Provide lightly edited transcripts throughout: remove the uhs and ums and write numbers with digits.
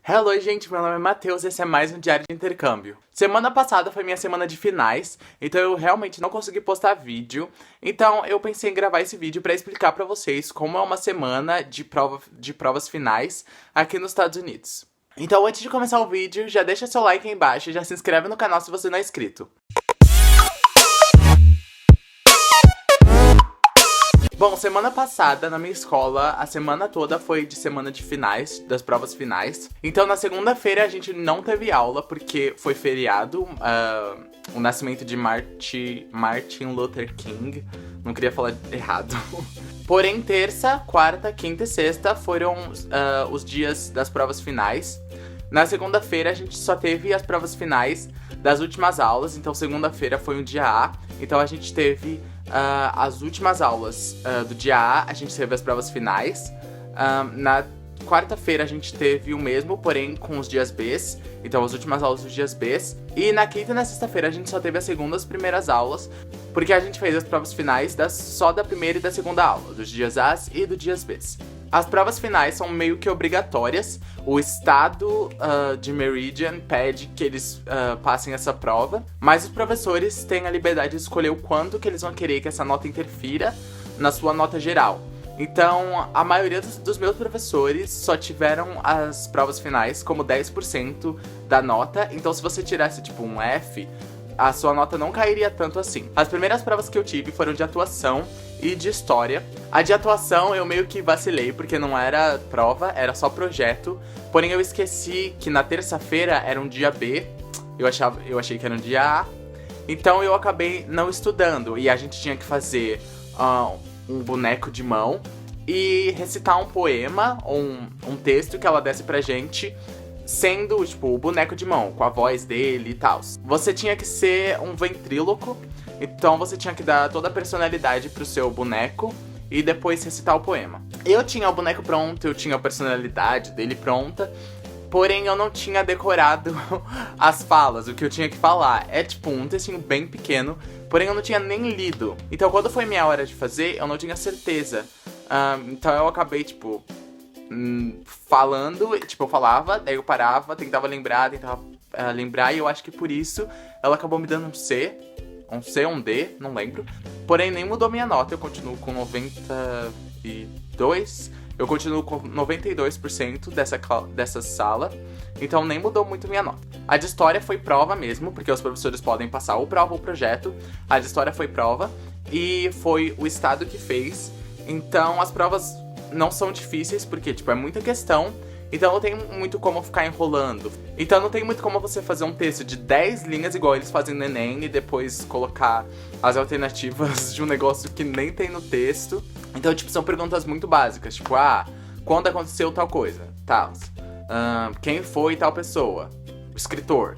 Hello, gente, meu nome é Matheus e esse é mais um Diário de Intercâmbio. Semana passada foi minha semana de finais, então eu realmente não consegui postar vídeo. Então eu pensei em gravar esse vídeo pra explicar pra vocês como é uma semana de provas finais aqui nos Estados Unidos. Então antes de começar o vídeo, já deixa seu like aí embaixo e já se inscreve no canal se você não é inscrito. Bom, semana passada, na minha escola, a semana toda foi de semana de finais, das provas finais. Então, na segunda-feira, a gente não teve aula, porque foi feriado, o nascimento de Martin Luther King. Não queria falar errado. Porém, terça, quarta, quinta e sexta foram os dias das provas finais. Na segunda-feira, a gente só teve as provas finais das últimas aulas. Então, segunda-feira foi um dia A. Então, a gente teve as últimas aulas do dia A. A gente teve as provas finais. Na quarta-feira, a gente teve o mesmo, porém com os dias Bs. Então, as últimas aulas dos dias Bs. E na quinta e na sexta-feira, a gente só teve as segundas primeiras aulas. Porque a gente fez as provas finais só da primeira e da segunda aula, dos dias As e dos dias Bs. As provas finais são meio que obrigatórias. O estado de Meridian pede que eles passem essa prova, mas os professores têm a liberdade de escolher o quanto que eles vão querer que essa nota interfira na sua nota geral. Então, a maioria dos meus professores só tiveram as provas finais como 10% da nota. Então, se você tirasse tipo um F, a sua nota não cairia tanto assim. As primeiras provas que eu tive foram de atuação e de história. A de atuação eu meio que vacilei, porque não era prova, era só projeto. Porém eu esqueci que na terça-feira era um dia B, eu achei que era um dia A. Então eu acabei não estudando, e a gente tinha que fazer um boneco de mão e recitar um poema, um texto que ela desse pra gente, sendo, tipo, o boneco de mão, com a voz dele e tal. Você tinha que ser um ventríloco, então você tinha que dar toda a personalidade pro seu boneco e depois recitar o poema. Eu tinha o boneco pronto, eu tinha a personalidade dele pronta, porém eu não tinha decorado as falas, o que eu tinha que falar. É tipo um textinho bem pequeno, porém eu não tinha nem lido. Então quando foi minha hora de fazer, eu não tinha certeza. Então eu acabei, tipo, falando, tipo, eu falava, daí eu parava, tentava lembrar, e eu acho que por isso ela acabou me dando um C, um D, não lembro. Porém, nem mudou minha nota, eu continuo com 92, eu continuo com 92% dessa sala, então nem mudou muito minha nota. A de história foi prova mesmo, porque os professores podem passar ou prova ou projeto. A de história foi prova, e foi o estado que fez. Então, as provas não são difíceis, porque, tipo, é muita questão, então não tem muito como ficar enrolando. Então não tem muito como você fazer um texto de 10 linhas igual eles fazem no Enem e depois colocar as alternativas de um negócio que nem tem no texto. Então, tipo, são perguntas muito básicas, tipo, quando aconteceu tal coisa, tal. Quem foi tal pessoa? O escritor.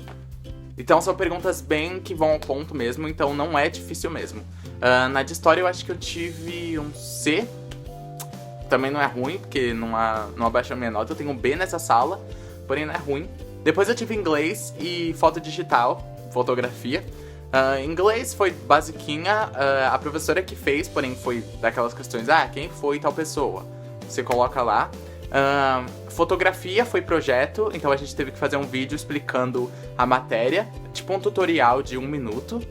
Então são perguntas bem que vão ao ponto mesmo, então não é difícil mesmo. Na de história eu acho que eu tive um C. Também não é ruim, porque não abaixa a minha nota. Eu tenho um B nessa sala, porém não é ruim. Depois eu tive inglês e foto digital, fotografia. Inglês foi basiquinha, a professora que fez, porém foi daquelas questões, quem foi tal pessoa? Você coloca lá. Fotografia foi projeto, então a gente teve que fazer um vídeo explicando a matéria, tipo um tutorial de 1 minuto.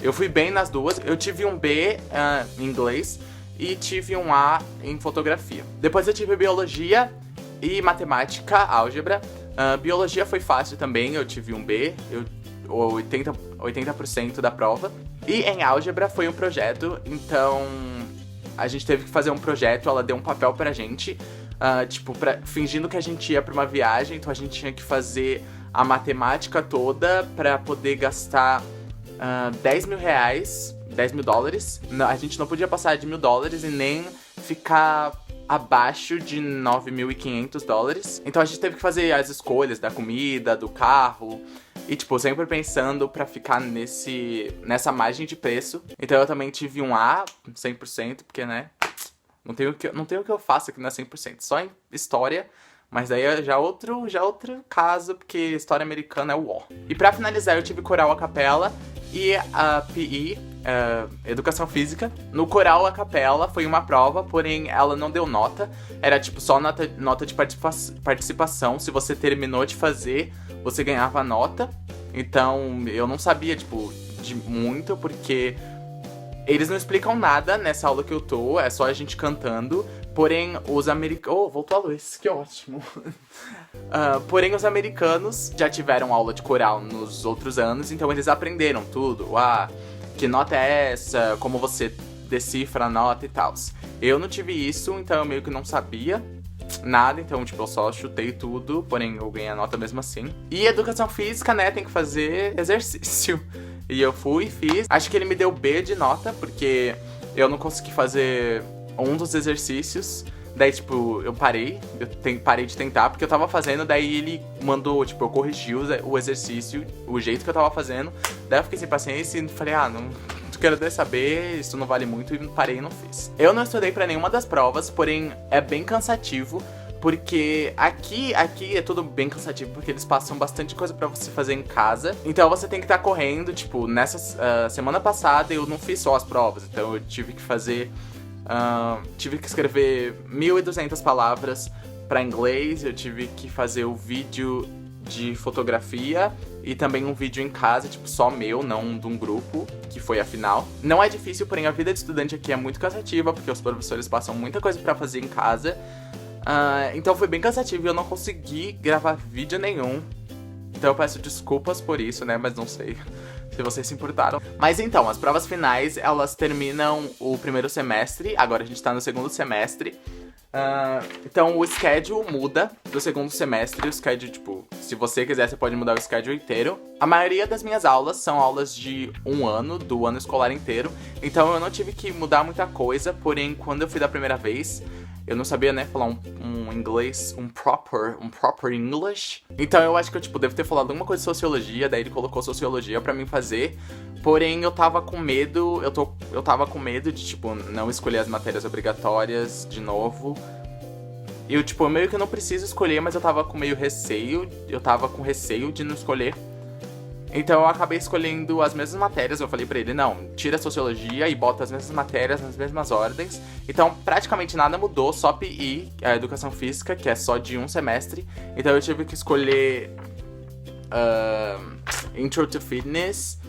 Eu fui bem nas duas, eu tive um B em inglês e tive um A em fotografia. Depois eu tive biologia e matemática, álgebra. Biologia foi fácil também, eu tive um B, 80% da prova. E em álgebra foi um projeto, então a gente teve que fazer um projeto, ela deu um papel pra gente, fingindo que a gente ia pra uma viagem, então a gente tinha que fazer a matemática toda pra poder gastar 10 mil reais, 10 mil dólares. A gente não podia passar de $1.000 e nem ficar abaixo de 9.500 dólares. Então a gente teve que fazer as escolhas da comida, do carro. E, tipo, sempre pensando pra ficar nessa margem de preço. Então eu também tive um A, 100%, porque, né, não tem o que eu faço aqui na 100%. Só em história, mas daí é já outro caso, porque história americana é o ó. E pra finalizar eu tive coral a capela e a PE. educação física. No coral a capela foi uma prova, porém ela não deu nota. Era tipo só nota de participação. Se você terminou de fazer, você ganhava nota. Então eu não sabia, tipo, de muito, porque eles não explicam nada nessa aula que eu tô, é só a gente cantando. Porém, os americanos... Oh, voltou a luz, que ótimo. Porém, os americanos já tiveram aula de coral nos outros anos, então eles aprenderam tudo. Que nota é essa, como você decifra a nota e tal. Eu não tive isso, então eu meio que não sabia nada, então, tipo, eu só chutei tudo, porém eu ganhei a nota mesmo assim. E educação física, né, tem que fazer exercício. E eu fui e fiz. Acho que ele me deu B de nota, porque eu não consegui fazer um dos exercícios. Daí, tipo, eu parei de tentar, porque eu tava fazendo, daí ele mandou, tipo, eu corrigi o exercício, o jeito que eu tava fazendo. Daí eu fiquei sem paciência e falei, não quero nem saber, isso não vale muito, e parei e não fiz. Eu não estudei pra nenhuma das provas, porém é bem cansativo, porque aqui é tudo bem cansativo, porque eles passam bastante coisa pra você fazer em casa. Então você tem que estar correndo, tipo, nessa semana passada eu não fiz só as provas, então eu tive que fazer... tive que escrever 1.200 palavras pra inglês, eu tive que fazer o vídeo de fotografia e também um vídeo em casa, tipo, só meu, não de um grupo, que foi a final. Não é difícil, porém a vida de estudante aqui é muito cansativa, porque os professores passam muita coisa pra fazer em casa. Então foi bem cansativo e eu não consegui gravar vídeo nenhum. Então eu peço desculpas por isso, né, mas não sei se vocês se importaram. Mas então, as provas finais, elas terminam o primeiro semestre, agora a gente tá no segundo semestre. Então o schedule muda do segundo semestre. O schedule, tipo, se você quiser, você pode mudar o schedule inteiro. A maioria das minhas aulas são aulas de um ano, do ano escolar inteiro. Então eu não tive que mudar muita coisa, porém, quando eu fui da primeira vez, eu não sabia, né, falar um inglês, um proper English. Então eu acho que eu, tipo, devo ter falado alguma coisa de sociologia, daí ele colocou sociologia pra mim fazer. Porém, eu tava com medo, eu tava com medo de, tipo, não escolher as matérias obrigatórias de novo. Eu, tipo, meio que não preciso escolher, mas eu tava com meio receio, com receio de não escolher. Então eu acabei escolhendo as mesmas matérias, eu falei pra ele, não, tira a sociologia e bota as mesmas matérias nas mesmas ordens. Então praticamente nada mudou, só PI, a educação física, que é só de um semestre. Então eu tive que escolher Intro to Fitness,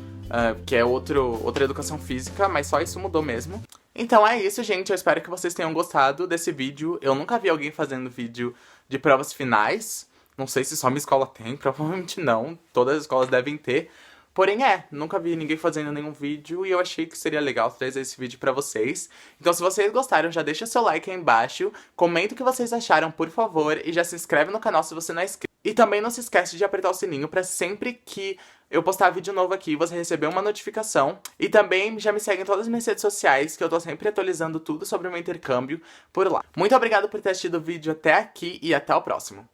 que é outra educação física, mas só isso mudou mesmo. Então é isso, gente, eu espero que vocês tenham gostado desse vídeo. Eu nunca vi alguém fazendo vídeo de provas finais. Não sei se só minha escola tem, provavelmente não. Todas as escolas devem ter. Porém, nunca vi ninguém fazendo nenhum vídeo e eu achei que seria legal trazer esse vídeo pra vocês. Então, se vocês gostaram, já deixa seu like aí embaixo, comenta o que vocês acharam, por favor, e já se inscreve no canal se você não é inscrito. E também não se esquece de apertar o sininho pra sempre que eu postar vídeo novo aqui, você receber uma notificação. E também já me segue em todas as minhas redes sociais, que eu tô sempre atualizando tudo sobre o meu intercâmbio por lá. Muito obrigado por ter assistido o vídeo até aqui e até o próximo.